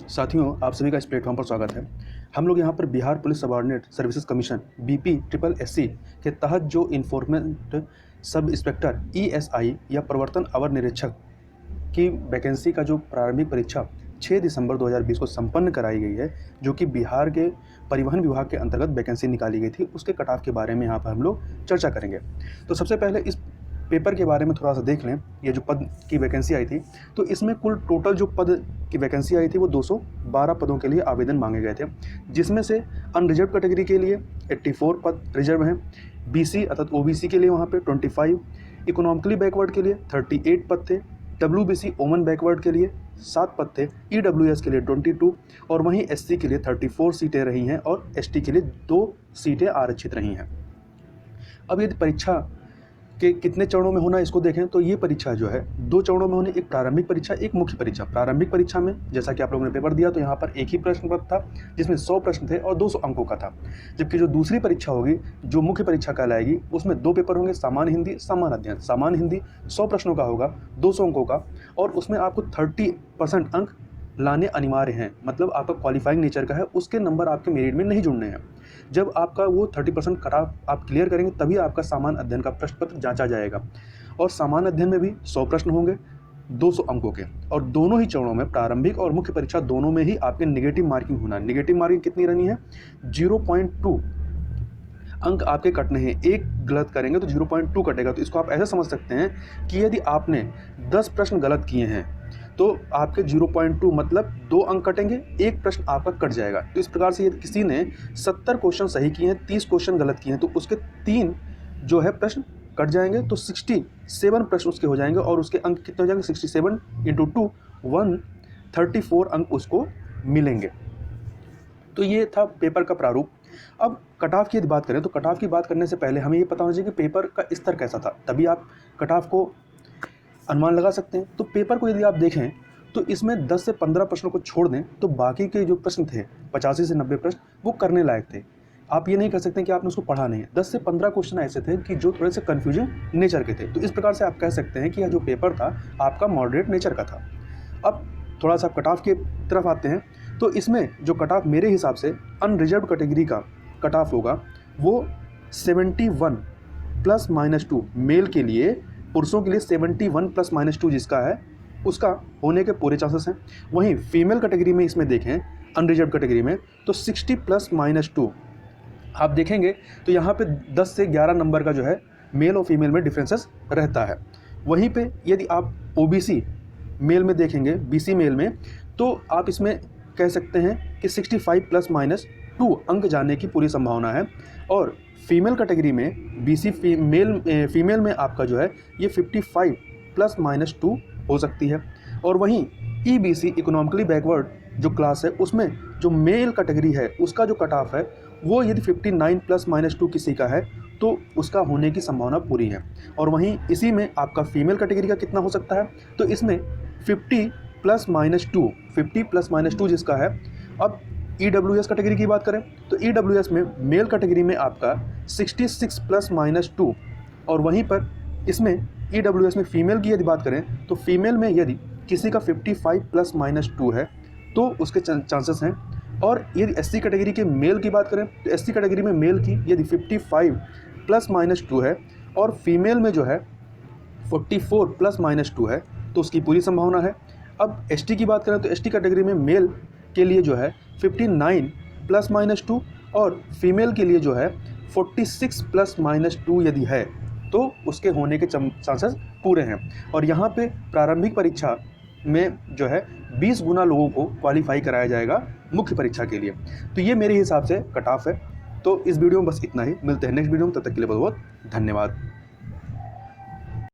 साथियों, आप सभी का इस प्लेटफॉर्म पर स्वागत है। हम लोग यहाँ पर Bihar police subordinate services commission BPSSC के तहत जो इन्फोर्समेंट सब इंस्पेक्टर ESI या प्रवर्तन अवर निरीक्षक की वैकेंसी का जो प्रारंभिक परीक्षा 6 दिसंबर 2020 को संपन्न कराई गई है, जो कि बिहार के परिवहन विभाग के अंतर्गत वैकेंसी निकाली गई थी, उसके कट ऑफ के बारे में यहाँ पर हम लोग चर्चा करेंगे। तो सबसे पहले इस पेपर के बारे में थोड़ा सा देख लें। ये जो पद की वैकेंसी आई थी, तो इसमें कुल टोटल जो पद की वैकेंसी आई थी वो 212 पदों के लिए आवेदन मांगे गए थे, जिसमें से अनरिजर्व कैटेगरी के लिए 84 पद रिजर्व हैं, BC अर्थात OBC के लिए वहाँ पे 25, इकोनॉमिकली बैकवर्ड के लिए 38 पद थे, WBC ओमन बैकवर्ड के लिए 7 पद थे, EWS के लिए 22 और वहीं SC के लिए 34 सीटें रही हैं और ST के लिए 2 सीटें आरक्षित रही हैं। अब यदि परीक्षा के कितने चरणों में होना इसको देखें तो ये परीक्षा जो है 2 चरणों में होनी, एक प्रारंभिक परीक्षा, एक मुख्य परीक्षा। प्रारंभिक परीक्षा में जैसा कि आप लोगों ने पेपर दिया तो यहाँ पर एक ही प्रश्न पत्र था जिसमें 100 प्रश्न थे और 200 अंकों का था, जबकि जो दूसरी परीक्षा होगी जो मुख्य परीक्षा कहलाएगी उसमें 2 पेपर होंगे, सामान्य हिंदी, सामान्य अध्ययन। सामान्य हिंदी 100 प्रश्नों का होगा, 200 अंकों का, और उसमें आपको 30% अंक लाने अनिवार्य हैं, मतलब आपका क्वालिफाइंग नेचर का है, उसके नंबर आपके मेरिट में नहीं जुड़ने हैं। जब आपका वो 30% कट ऑफ आप क्लियर करेंगे तभी आपका सामान्य अध्ययन का प्रश्न पत्र जांचा जाएगा। और सामान्य अध्ययन में भी 100 प्रश्न होंगे 200 अंकों के, और दोनों ही चरणों में प्रारंभिक और मुख्य परीक्षा दोनों में ही आपके नेगेटिव मार्किंग होना है। नेगेटिव मार्किंग कितनी रहनी है? 0.2 अंक आपके कटने हैं। एक गलत करेंगे तो 0.2 कटेगा। तो इसको आप ऐसे समझ सकते हैं कि यदि आपने 10 प्रश्न गलत किए हैं तो आपके 0.2 मतलब 2 अंक कटेंगे, एक प्रश्न आपका कट जाएगा। तो इस प्रकार से यदि किसी ने 70 क्वेश्चन सही किए हैं, 30 क्वेश्चन गलत किए हैं, तो उसके 3 जो है प्रश्न कट जाएंगे, तो 67 प्रश्न उसके हो जाएंगे और उसके अंक कितने हो जाएंगे? 67 × 2 134 अंक उसको मिलेंगे। तो ये था पेपर का प्रारूप। अब कट ऑफ की यदि बात करें तो कट ऑफ की बात करने से पहले हमें ये पता होना चाहिए कि पेपर का स्तर कैसा था, तभी आप कट ऑफ को अनुमान लगा सकते हैं। तो पेपर को यदि आप देखें तो इसमें 10 से 15 प्रश्नों को छोड़ दें तो बाकी के जो प्रश्न थे 85 से 90 प्रश्न वो करने लायक थे। आप ये नहीं कर सकते कि आपने उसको पढ़ा नहीं है। 10 से 15 क्वेश्चन ऐसे थे कि जो थोड़े से कन्फ्यूजिंग नेचर के थे। तो इस प्रकार से आप कह सकते हैं कि यह जो पेपर था आपका मॉडरेट नेचर का था। अब थोड़ा सा कट ऑफ की तरफ आते हैं। तो इसमें जो कट ऑफ मेरे हिसाब से अनरिजर्व कैटेगरी का कट ऑफ होगा वो 71 ±2 मेल के लिए, पुरुषों के लिए 71 ±2 जिसका है उसका होने के पूरे चांसेस हैं। वहीं फीमेल कैटेगरी में इसमें देखें अनरिजर्व कैटेगरी में तो 60 ±2 आप देखेंगे तो यहाँ पे 10 से 11 नंबर का जो है मेल और फीमेल में डिफरेंसेस रहता है। वहीं पे यदि आप OBC मेल में देखेंगे, BC मेल में, तो आप इसमें कह सकते हैं कि 65 ±2 अंक जाने की पूरी संभावना है। और फीमेल कैटेगरी में BC फीमेल में आपका जो है ये 55 ±2 हो सकती है। और वहीं EBC इकोनॉमिकली बैकवर्ड जो क्लास है उसमें जो मेल कैटेगरी है उसका जो कट ऑफ है वो यदि 59 ±2 किसी का है तो उसका होने की संभावना पूरी है। और वहीं इसी में आपका फीमेल कैटेगरी का कितना हो सकता है? तो इसमें 50 ±2 जिसका है। अब EWS कैटेगरी की बात करें तो EWS में मेल कैटेगरी में आपका 66 ±2, और वहीं पर इसमें EWS में फीमेल की यदि बात करें तो फीमेल में यदि किसी का 55 ±2 है तो उसके चांसेस हैं। और यदि SC कैटेगरी के मेल की बात करें तो SC कैटेगरी में मेल की यदि 55 ±2 है और फीमेल में जो है 44 ±2 है तो उसकी पूरी संभावना है। अब ST की बात करें तो ST कैटेगरी में मेल के लिए जो है 59 ±2 और फीमेल के लिए जो है 46 ±2 यदि है तो उसके होने के चांसेस पूरे हैं। और यहाँ पे प्रारंभिक परीक्षा में जो है 20 गुना लोगों को क्वालिफाई कराया जाएगा मुख्य परीक्षा के लिए। तो ये मेरे हिसाब से कट ऑफ है। तो इस वीडियो में बस इतना ही। मिलते हैं नेक्स्ट वीडियो में, तब तक के लिए बहुत बहुत धन्यवाद।